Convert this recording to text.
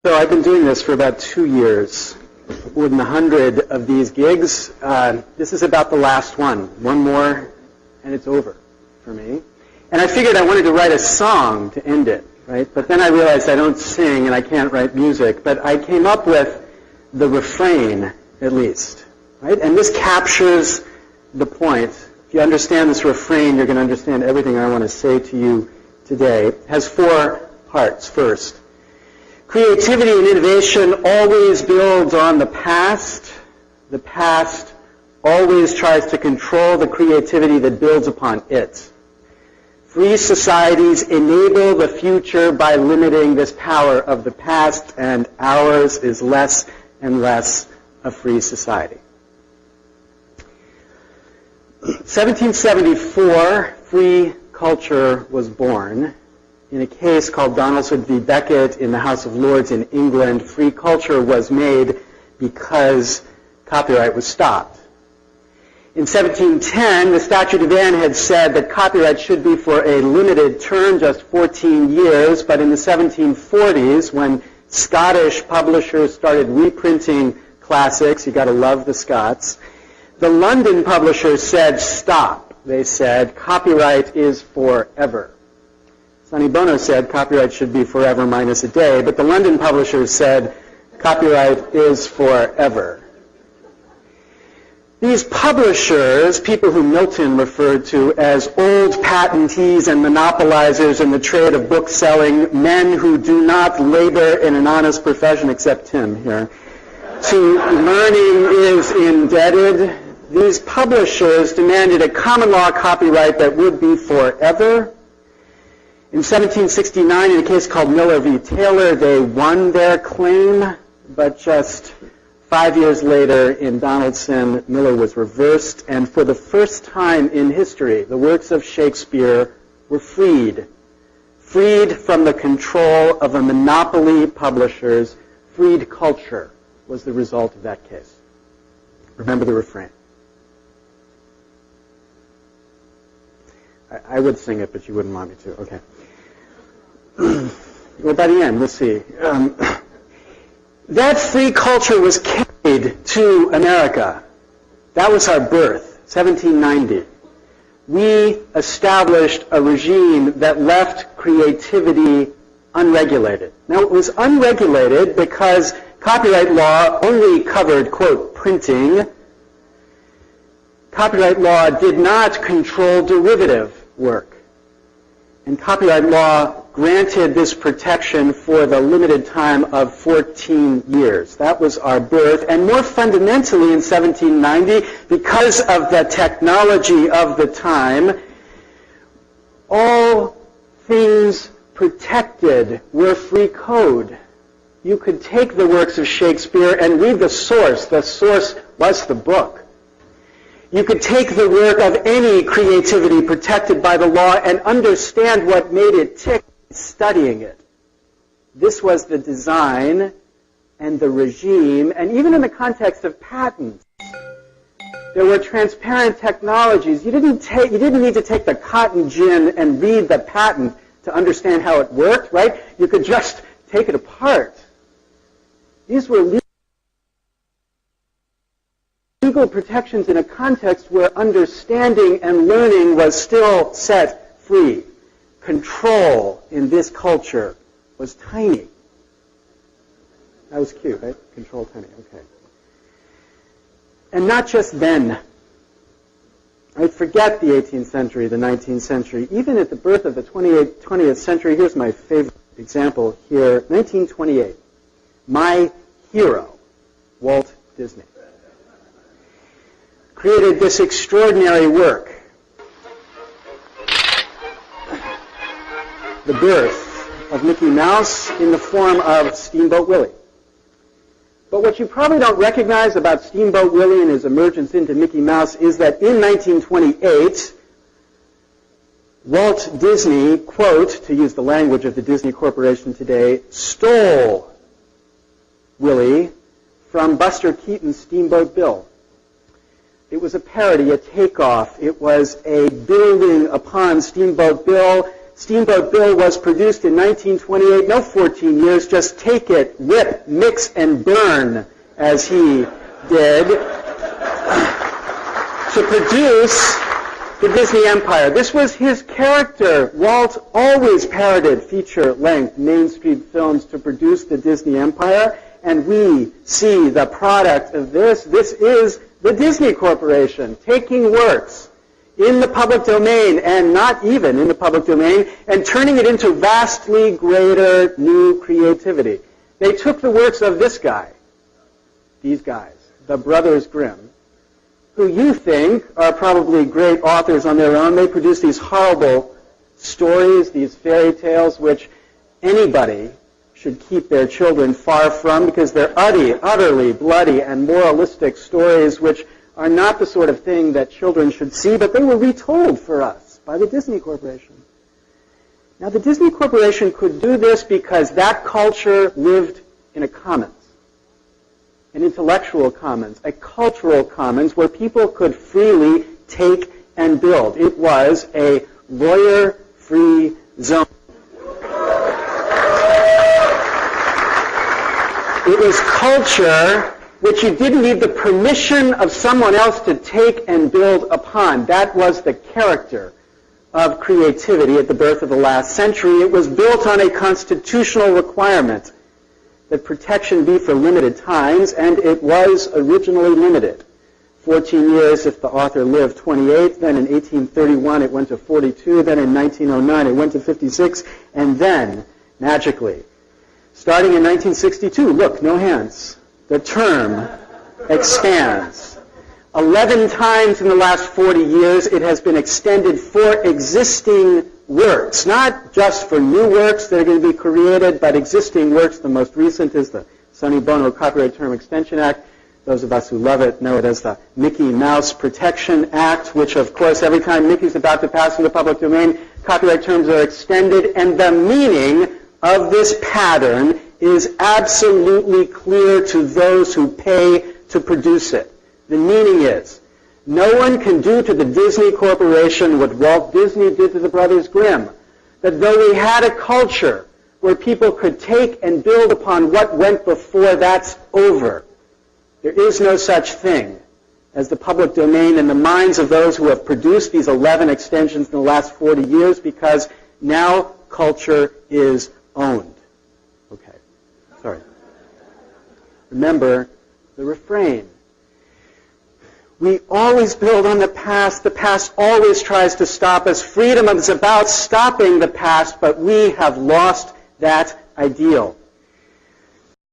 So I've been doing this for about 2 years, more than 100 of these gigs. This is about the last one. One more, and it's over for me. And I figured I wanted to write a song to end it, right? But then I realized I don't sing and I can't write music. But I came up with the refrain, at least, right? And this captures the point. If you understand this refrain, you're going to understand everything I want to say to you today. It has 4 parts. First, creativity and innovation always builds on the past. The past always tries to control the creativity that builds upon it. Free societies enable the future by limiting this power of the past, and ours is less and less a free society. 1774, free culture was born. In a case called Donaldson v. Beckett in the House of Lords in England, free culture was made because copyright was stopped. In 1710, the Statute of Anne had said that copyright should be for a limited term, just 14 years, but in the 1740s, when Scottish publishers started reprinting classics, you got to love the Scots, the London publishers said, stop. They said, copyright is forever. Sonny Bono said copyright should be forever minus a day, but the London publishers said copyright is forever. These publishers, people who Milton referred to as old patentees and monopolizers in the trade of book selling, men who do not labor in an honest profession, except Tim here, to learning is indebted. These publishers demanded a common law copyright that would be forever. In 1769, in a case called Miller v. Taylor, they won their claim, but just 5 years later in Donaldson, Miller was reversed, and for the first time in history, the works of Shakespeare were freed. Freed from the control of a monopoly publishers. Freed culture was the result of that case. Remember the refrain. I would sing it, but you wouldn't want me to. Okay. Well, by the end, we'll see. That free culture was carried to America. That was our birth, 1790. We established a regime that left creativity unregulated. Now, it was unregulated because copyright law only covered, quote, printing. Copyright law did not control derivative work. And copyright law granted this protection for the limited time of 14 years. That was our birth. And more fundamentally in 1790, because of the technology of the time, all things protected were free code. You could take the works of Shakespeare and read the source. The source was the book. You could take the work of any creativity protected by the law and understand what made it tick by studying it. This was the design and the regime, and even in the context of patents, there were transparent technologies. You didn't need to take the cotton gin and read the patent to understand how it worked, right? You could just take it apart. These were legal protections in a context where understanding and learning was still set free. Control in this culture was tiny. That was cute, right? Control tiny, okay. And not just then. Right? Forget the 18th century, the 19th century. Even at the birth of the 20th century, here's my favorite example here, 1928. My hero, Walt Disney, created this extraordinary work, the birth of Mickey Mouse in the form of Steamboat Willie. But what you probably don't recognize about Steamboat Willie and his emergence into Mickey Mouse is that in 1928, Walt Disney, quote, to use the language of the Disney Corporation today, stole Willie from Buster Keaton's Steamboat Bill. It was a parody, a takeoff. It was a building upon Steamboat Bill. Steamboat Bill was produced in 1928, no 14 years, just take it, whip, mix, and burn, as he did, to produce the Disney Empire. This was his character. Walt always parroted feature-length Main Street films to produce the Disney Empire, and we see the product of this. This is the Disney Corporation taking works in the public domain and not even in the public domain and turning it into vastly greater new creativity. They took the works of this guy, these guys, the Brothers Grimm, who you think are probably great authors on their own. They produce these horrible stories, these fairy tales, which anybody should keep their children far from because they're utterly bloody and moralistic stories which are not the sort of thing that children should see, but they were retold for us by the Disney Corporation. Now, the Disney Corporation could do this because that culture lived in a commons. An intellectual commons, a cultural commons where people could freely take and build. It was a lawyer-free zone. It was culture which you didn't need the permission of someone else to take and build upon. That was the character of creativity at the birth of the last century. It was built on a constitutional requirement that protection be for limited times, and it was originally limited. 14 years if the author lived 28, then in 1831 it went to 42, then in 1909 it went to 56, and then, magically, starting in 1962, look, no hands, the term expands. 11 times in the last 40 years it has been extended for existing works, not just for new works that are going to be created, but existing works. The most recent is the Sonny Bono Copyright Term Extension Act. Those of us who love it know it as the Mickey Mouse Protection Act, which, of course, every time Mickey's about to pass in the public domain, copyright terms are extended, and the meaning of this pattern is absolutely clear to those who pay to produce it. The meaning is, no one can do to the Disney Corporation what Walt Disney did to the Brothers Grimm. That though we had a culture where people could take and build upon what went before, that's over. There is no such thing as the public domain in the minds of those who have produced these 11 extensions in the last 40 years, because now culture is owned. Okay, sorry. Remember the refrain. We always build on the past. The past always tries to stop us. Freedom is about stopping the past, but we have lost that ideal.